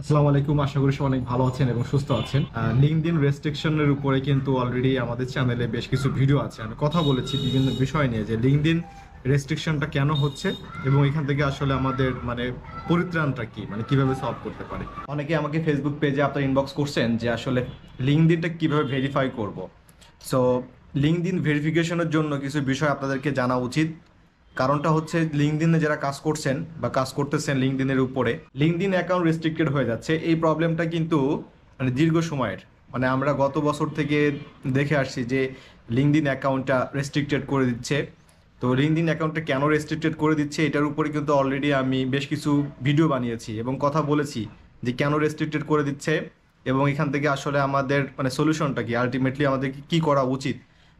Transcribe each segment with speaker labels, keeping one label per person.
Speaker 1: আসসালামু আলাইকুম, আশা করি সবাই অনেক ভালো আছেন এবং সুস্থ আছেন। লিঙ্কডইন রেস্ট্রিকশনের উপরে কিন্তু অলরেডি আমাদের চ্যানেলে বেশ কিছু ভিডিও আছে, আমি কথা বলেছি বিভিন্ন বিষয় নিয়ে যে লিঙ্কডইন রেস্ট্রিকশনটা কেন হচ্ছে এবং এখান থেকে আসলে আমাদের পরিত্রাণটা কি, কিভাবে সলভ করতে পারে। অনেকে আমাকে ফেসবুক পেজে আপনার ইনবক্স করছেন যে আসলে লিঙ্কডইনটা কিভাবে ভেরিফাই করব। সো লিঙ্কডইন ভেরিফিকেশনের জন্য কিছু বিষয় আপনাদেরকে জানা উচিত। কারণটা হচ্ছে লিঙ্কডইনে যারা কাজ করছেন বা কাজ করতেছেন লিঙ্কডইনের উপরে, লিঙ্কডইন অ্যাকাউন্ট রেস্ট্রিক্টেড হয়ে যাচ্ছে। এই প্রবলেমটা কিন্তু দীর্ঘ সময়ের, আমরা গত বছর থেকে দেখে আসছি যে লিঙ্কডইন অ্যাকাউন্টটা রেস্ট্রিক্টেড করে দিচ্ছে। তো লিঙ্কডইন অ্যাকাউন্টটা কেন রেস্ট্রিক্টেড করে দিচ্ছে এটার উপরে কিন্তু অলরেডি আমি বেশ কিছু ভিডিও বানিয়েছি এবং কথা বলেছি যে কেন রেস্ট্রিক্টেড করে দিচ্ছে এবং এখান থেকে আসলে আমাদের সলিউশনটা কি, আলটিমেটলি আমাদের কি করা উচিত।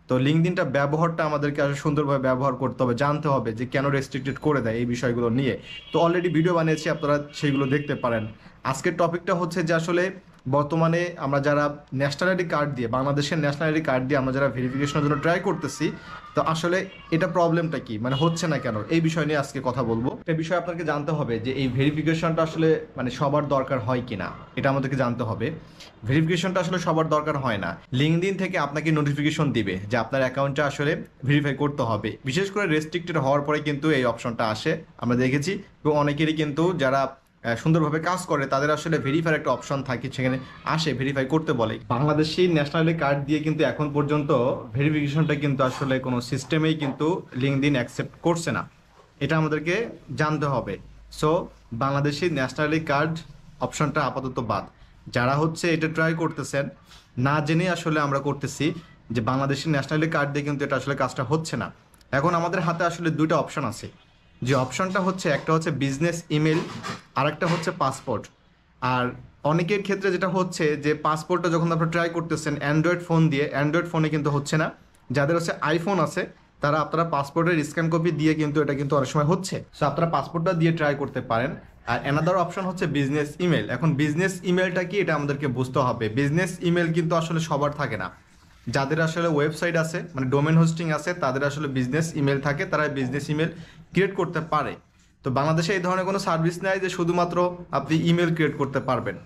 Speaker 1: তো লিঙ্কডইনটা ব্যবহারটা আমাদেরকে আসলে সুন্দরভাবে ব্যবহার করতে হবে, জানতে হবে যে কেন রেস্ট্রিক্টেড করে দেয় এই বিষয়গুলো নিয়ে। তো অলরেডি ভিডিও বানিয়েছি, আপনারা সেইগুলো দেখতে পারেন। আজকের টপিকটা হচ্ছে যে আসলে বর্তমানে আমরা যারা ন্যাশনাল আইডি কার্ড দিয়ে, বাংলাদেশের ন্যাশনাল আইডি কার্ড দিয়ে আমরা যারা ভেরিফিকেশনের জন্য ট্রাই করতেছি, তো আসলে এটা প্রবলেমটা কি, হচ্ছে না কেন, এই বিষয় নিয়ে আজকে কথা বলবো। একটা বিষয় আপনাকে জানতে হবে যে এই ভেরিফিকেশনটা আসলে সবার দরকার হয় কিনা, এটা আমাদেরকে জানতে হবে। ভেরিফিকেশনটা আসলে সবার দরকার হয় না। লিঙ্কডইন থেকে আপনাকে নোটিফিকেশন দিবে যে আপনার অ্যাকাউন্টটা আসলে ভেরিফাই করতে হবে। বিশেষ করে রেস্ট্রিক্টেড হওয়ার পরে কিন্তু এই অপশনটা আসে, আমরা দেখেছি। এবং অনেকেরই কিন্তু যারা সুন্দরভাবে কাজ করে তাদের আসলে ভেরিফাই একটা অপশন থাকে, সেখানে আসে ভেরিফাই করতে বলে। বাংলাদেশি ন্যাশনাল কার্ড দিয়ে কিন্তু এখন পর্যন্ত ভেরিফিকেশনটা কিন্তু আসলে কোনো সিস্টেমেই কিন্তু লিঙ্কডইন অ্যাকসেপ্ট করছে না, এটা আমাদেরকে জানতে হবে। সো বাংলাদেশি ন্যাশনাল কার্ড অপশনটা আপাতত বাদ। যারা হচ্ছে এটা ট্রাই করতেছেন না জেনে আসলে আমরা করতেছি যে বাংলাদেশি ন্যাশনাল কার্ড দিয়ে কিন্তু এটা আসলে কাজটা হচ্ছে না। এখন আমাদের হাতে আসলে দুইটা অপশন আছে, যে অপশনটা হচ্ছে একটা হচ্ছে বিজনেস ইমেল, আর একটা হচ্ছে পাসপোর্ট। আর অনেকের ক্ষেত্রে যেটা হচ্ছে যে পাসপোর্টটা যখন আপনারা ট্রাই করতেছেন অ্যান্ড্রয়েড ফোন দিয়ে, অ্যান্ড্রয়েড ফোনে কিন্তু হচ্ছে না। যাদের হচ্ছে আইফোন আছে তারা আপনারা পাসপোর্টের স্ক্যান কপি দিয়ে কিন্তু এটা কিন্তু অনেক সময় হচ্ছে। সো আপনারা পাসপোর্টটা দিয়ে ট্রাই করতে পারেন। আর অ্যানাদার অপশন হচ্ছে বিজনেস ইমেল। এখন বিজনেস ইমেলটা কি এটা আমাদেরকে বুঝতে হবে। বিজনেস ইমেল কিন্তু আসলে সবার থাকে না। যাদের আসলে ওয়েবসাইট আছে, ডোমেন হোস্টিং আছে, তাদের আসলে বিজনেস ইমেল থাকে, তারা বিজনেস ইমেল ক্রিয়েট করতে পারে। তো বাংলাদেশে এই ধরনের কোনো সার্ভিস নেই যে শুধুমাত্র আপনি ইমেল ক্রিয়েট করতে পারবেন।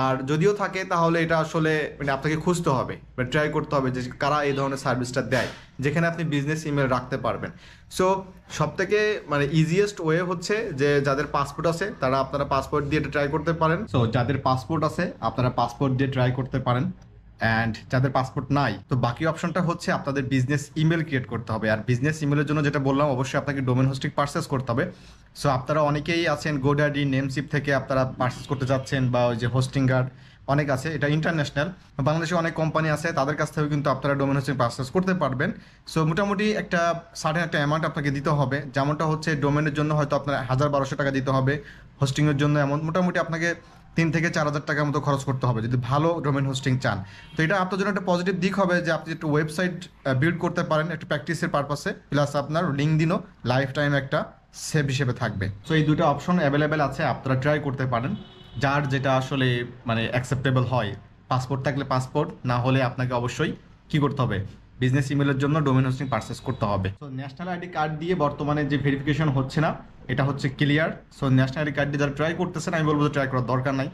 Speaker 1: আর যদিও থাকে তাহলে এটা আসলে আপনাকে খুঁজতে হবে, ট্রাই করতে হবে যে কারা এই ধরনের সার্ভিসটা দেয় যেখানে আপনি বিজনেস ইমেল রাখতে পারবেন। সো সব থেকে ইজিয়েস্ট ওয়ে হচ্ছে যে যাদের পাসপোর্ট আছে তারা আপনারা পাসপোর্ট দিয়ে ট্রাই করতে পারেন। সো যাদের পাসপোর্ট আছে আপনারা পাসপোর্ট দিয়ে ট্রাই করতে পারেন। অ্যান্ড যাদের পাসপোর্ট নাই, তো বাকি অপশনটা হচ্ছে আপনাদের বিজনেস ইমেল ক্রিয়েট করতে হবে। আর বিজনেস ইমেলের জন্য যেটা বললাম, অবশ্যই আপনাকে ডোমেন হোস্টিং পারচেস করতে হবে। সো আপনারা অনেকেই আছেন গোডাডি, নেমসিপ থেকে আপনারা পারচেস করতে যাচ্ছেন, বা ওই যে হোস্টিং গার্ড অনেক আছে, এটা ইন্টারন্যাশনাল। বাংলাদেশে অনেক কোম্পানি আছে, তাদের কাছ থেকে কিন্তু আপনারা ডোমেন হোস্টিং পারচেস করতে পারবেন। সো মোটামুটি একটা সার্টেন একটা অ্যামাউন্ট আপনাকে দিতে হবে, যেমনটা হচ্ছে ডোমেনের জন্য হয়তো আপনার 1,000-1,200 টাকা দিতে হবে। হোস্টিংয়ের জন্য এমন মোটামুটি আপনাকে 3 থেকে 4 হাজার টাকার মতো খরচ করতে হবে যদি ভালো ডোমেন হোস্টিং চান। তো এটা আপনার জন্য একটা পজিটিভ দিক হবে যে আপনি একটু ওয়েবসাইট বিল্ড করতে পারেন একটু প্র্যাকটিসের পারপাসে, প্লাস আপনার লিঙ্কডইনও লাইফ টাইম একটা সেভ হিসেবে থাকবে। সো এই দুটো অপশন অ্যাভেলেবেল আছে, আপনারা ট্রাই করতে পারেন যার যেটা আসলে অ্যাকসেপ্টেবল হয়। পাসপোর্ট থাকলে পাসপোর্ট, না হলে আপনাকে অবশ্যই কি করতে হবে, বিজনেস ইমেলের জন্য ডোমেন হোস্টিং পারচেস করতে হবে। সো ন্যাশনাল আইডি কার্ড দিয়ে বর্তমানে যে ভেরিফিকেশন হচ্ছে না, এটা হচ্ছে clear. So national ID card দিয়ে যারা ট্রাই করতেছেন, আমি বলবো যে ট্রাই করার দরকার নাই।